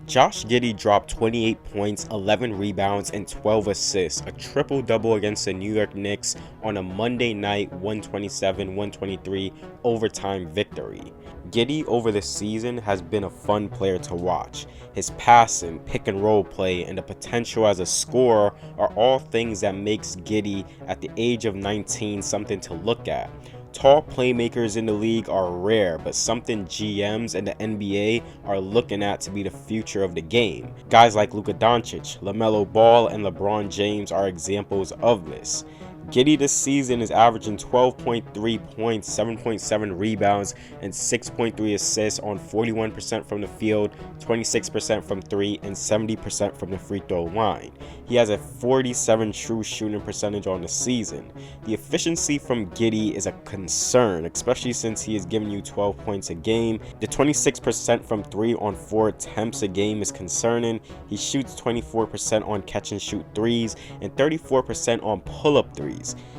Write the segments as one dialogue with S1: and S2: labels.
S1: Josh Giddey dropped 28 points, 11 rebounds, and 12 assists, a triple-double against the New York Knicks on a Monday night 127-123 overtime victory. Giddey over the season has been a fun player to watch. His passing, pick-and-roll play, and the potential as a scorer are all things that makes Giddey at the age of 19 something to look at. Tall playmakers in the league are rare, but something GMs and the NBA are looking at to be the future of the game. Guys like Luka Doncic, LaMelo Ball, and LeBron James are examples of this. Giddey this season is averaging 12.3 points, 7.7 rebounds, and 6.3 assists on 41% from the field, 26% from 3, and 70% from the free throw line. He has a 47 true shooting percentage on the season. The efficiency from Giddey is a concern, especially since he is giving you 12 points a game. The 26% from 3 on 4 attempts a game is concerning. He shoots 24% on catch and shoot threes and 34% on pull-up threes.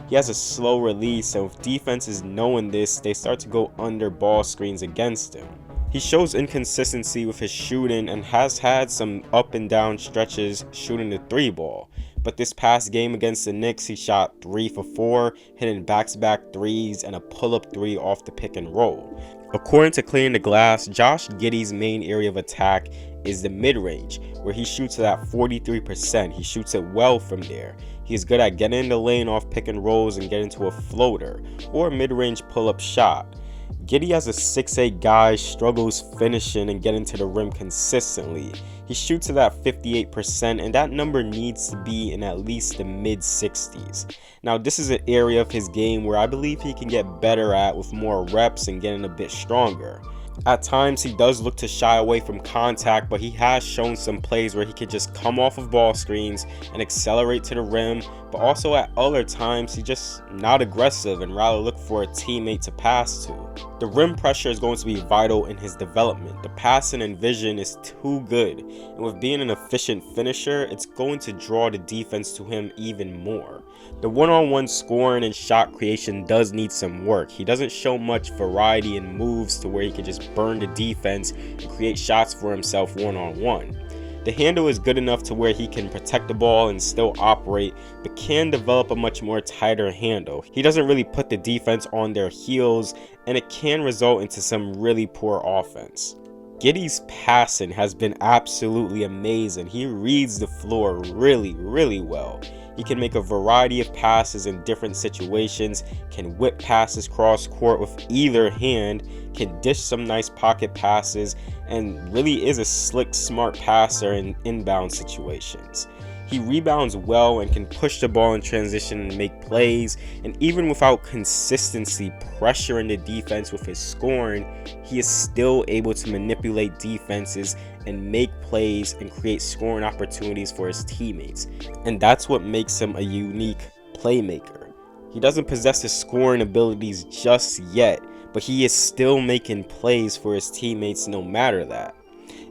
S1: He has a slow release, so if defenses knowing this, they start to go under ball screens against him. He shows inconsistency with his shooting and has had some up and down stretches shooting the 3-ball. But this past game against the Knicks, he shot 3 for 4, hitting back-to-back threes and a pull-up 3 off the pick and roll. According to Clearing the Glass, Josh Giddey's main area of attack is the mid-range, where he shoots it at 43%. He shoots it well from there. He is good at getting in the lane off pick and rolls and getting to a floater or a mid-range pull-up shot. Giddey, as a 6'8 guy, struggles finishing and getting to the rim consistently. He shoots it at 58%, and that number needs to be in at least the mid-60s. Now, this is an area of his game where I believe he can get better at with more reps and getting a bit stronger. At times, he does look to shy away from contact, but he has shown some plays where he could just come off of ball screens and accelerate to the rim, but also at other times, he's just not aggressive and rather look for a teammate to pass to. The rim pressure is going to be vital in his development. The passing and vision is too good, and with being an efficient finisher, it's going to draw the defense to him even more. The one-on-one scoring and shot creation does need some work. He doesn't show much variety in moves to where he can just burn the defense and create shots for himself one-on-one. The handle is good enough to where he can protect the ball and still operate, but can develop a much more tighter handle. He doesn't really put the defense on their heels, and it can result into some really poor offense. Giddey's passing has been absolutely amazing. He reads the floor really well. He can make a variety of passes in different situations, can whip passes cross court with either hand, can dish some nice pocket passes, and really is a slick, smart passer in inbound situations. He rebounds well and can push the ball in transition and make plays, and even without consistency pressuring the defense with his scoring, he is still able to manipulate defenses and make plays and create scoring opportunities for his teammates. And that's what makes him a unique playmaker. He doesn't possess the scoring abilities just yet, but he is still making plays for his teammates no matter that.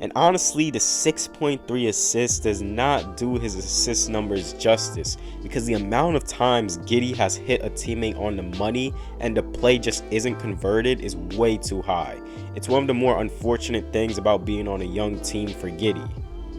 S1: And honestly, the 6.3 assists does not do his assist numbers justice, because the amount of times Giddey has hit a teammate on the money and the play just isn't converted is way too high. It's one of the more unfortunate things about being on a young team for Giddey.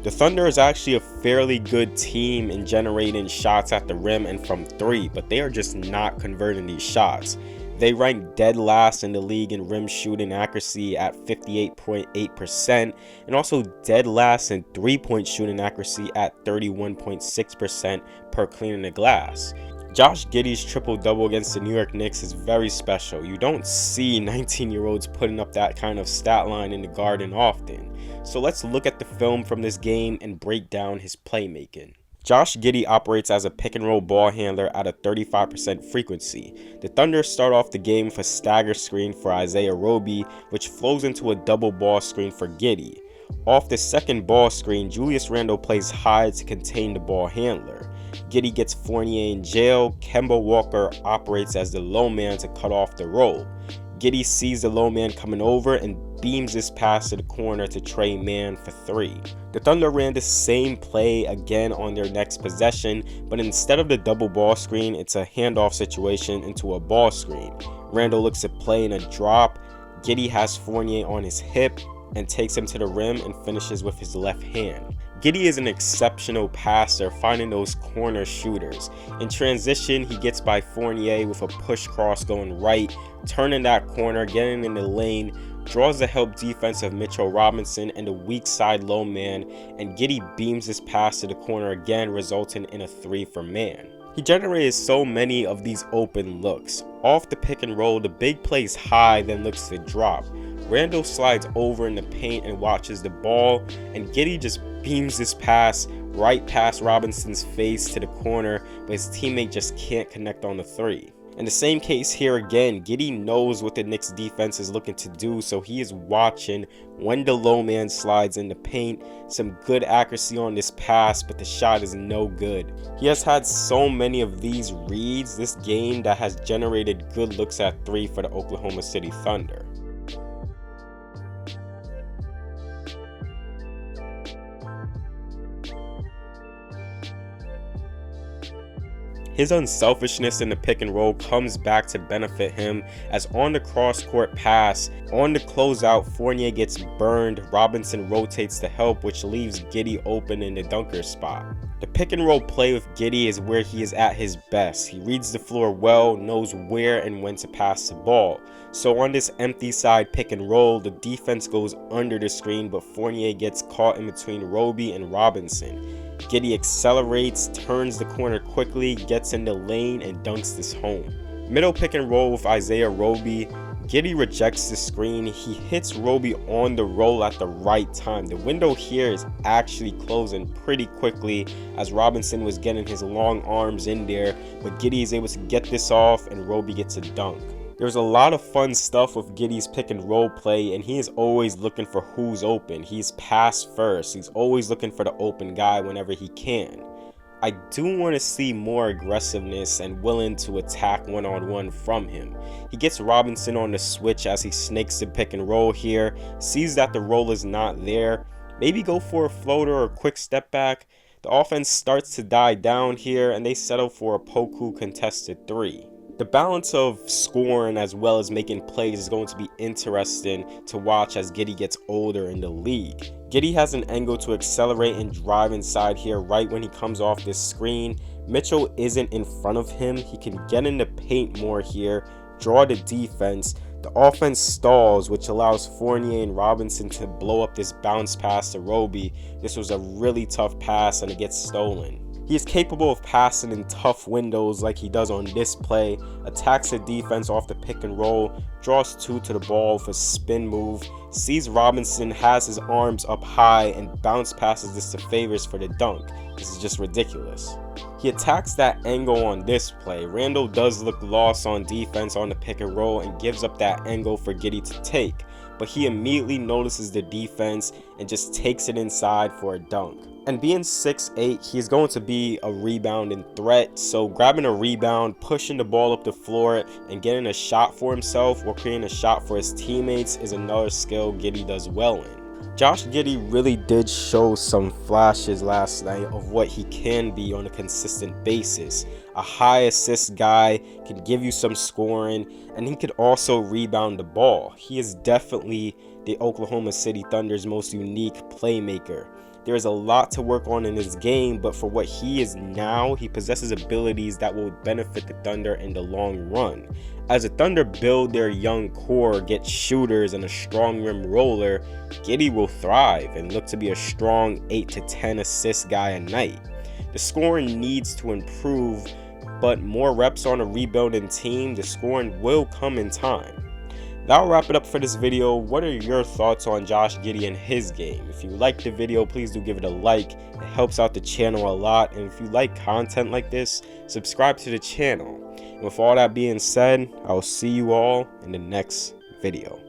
S1: The Thunder is actually a fairly good team in generating shots at the rim and from 3, but they are just not converting these shots. They rank dead last in the league in rim shooting accuracy at 58.8% and also dead last in 3-point shooting accuracy at 31.6% per Clearing the Glass. Josh Giddey's triple-double against the New York Knicks is very special. You don't see 19-year-olds putting up that kind of stat line in the Garden often. So let's look at the film from this game and break down his playmaking. Josh Giddey operates as a pick-and-roll ball handler at a 35% frequency. The Thunder start off the game with a stagger screen for Isaiah Roby, which flows into a double ball screen for Giddey. Off the second ball screen, Julius Randle plays high to contain the ball handler. Giddey gets Fournier in jail. Kemba Walker operates as the low man to cut off the roll. Giddey sees the low man coming over and beams this pass to the corner to Tre Mann for 3. The Thunder ran the same play again on their next possession, but instead of the double ball screen, it's a handoff situation into a ball screen. Randle looks to play in a drop. Giddey has Fournier on his hip. and takes him to the rim and finishes with his left hand. Giddey is an exceptional passer, finding those corner shooters. In transition, he gets by Fournier with a push cross going right, turning that corner, getting in the lane, draws the help defense of Mitchell Robinson and the weak side low man, and Giddey beams his pass to the corner again, resulting in a 3 for man. He generated so many of these open looks. Off the pick and roll, the big plays high, then looks to drop. Randle slides over in the paint and watches the ball, and Giddey just beams his pass right past Robinson's face to the corner, but his teammate just can't connect on the 3. In the same case here again, Giddey knows what the Knicks defense is looking to do, so he is watching when the low man slides in the paint. Some good accuracy on this pass, but the shot is no good. He has had so many of these reads this game that has generated good looks at 3 for the Oklahoma City Thunder. His unselfishness in the pick and roll comes back to benefit him, as on the cross court pass, on the closeout, Fournier gets burned, Robinson rotates to help, which leaves Giddey open in the dunker spot. The pick and roll play with Giddey is where he is at his best. He reads the floor well, knows where and when to pass the ball. So on this empty side pick and roll, the defense goes under the screen, but Fournier gets caught in between Roby and Robinson. Giddey accelerates, turns the corner quickly, gets in the lane, and dunks this home. Middle pick and roll with Isaiah Roby. Giddey rejects the screen. He hits Roby on the roll at the right time. The window here is actually closing pretty quickly as Robinson was getting his long arms in there, but Giddey is able to get this off and Roby gets a dunk. There's a lot of fun stuff with Giddey's pick and roll play, and he is always looking for who's open. He's pass first. He's always looking for the open guy whenever he can. I do want to see more aggressiveness and willing to attack one-on-one from him. He gets Robinson on the switch as he snakes the pick and roll here, sees that the roll is not there, maybe go for a floater or a quick step back. The offense starts to die down here and they settle for a Poku contested 3. The balance of scoring as well as making plays is going to be interesting to watch as Giddey gets older in the league. Giddey has an angle to accelerate and drive inside here right when he comes off this screen. Mitchell isn't in front of him. He can get in the paint more here, draw the defense. The offense stalls, which allows Fournier and Robinson to blow up this bounce pass to Roby. This was a really tough pass and it gets stolen. He is capable of passing in tough windows like he does on this play, attacks the defense off the pick and roll, draws 2 to the ball with a spin move, sees Robinson has his arms up high and bounce passes this to Favors for the dunk. This is just ridiculous. He attacks that angle on this play. Randle does look lost on defense on the pick and roll and gives up that angle for Giddey to take, but he immediately notices the defense and just takes it inside for a dunk. And being 6'8", he's going to be a rebounding threat, so grabbing a rebound, pushing the ball up the floor, and getting a shot for himself or creating a shot for his teammates is another skill Giddey does well in. Josh Giddey really did show some flashes last night of what he can be on a consistent basis. A high assist guy, can give you some scoring, and he could also rebound the ball. He is definitely the Oklahoma City Thunder's most unique playmaker. There is a lot to work on in his game, but for what he is now, he possesses abilities that will benefit the Thunder in the long run. As the Thunder build their young core, get shooters and a strong rim roller, Giddey will thrive and look to be a strong 8 to 10 assist guy a night. The scoring needs to improve, but more reps on a rebuilding team, the scoring will come in time. That'll wrap it up for this video. What are your thoughts on Josh Giddey and his game? If you liked the video, please do give it a like. It helps out the channel a lot. And if you like content like this, subscribe to the channel. And with all that being said, I'll see you all in the next video.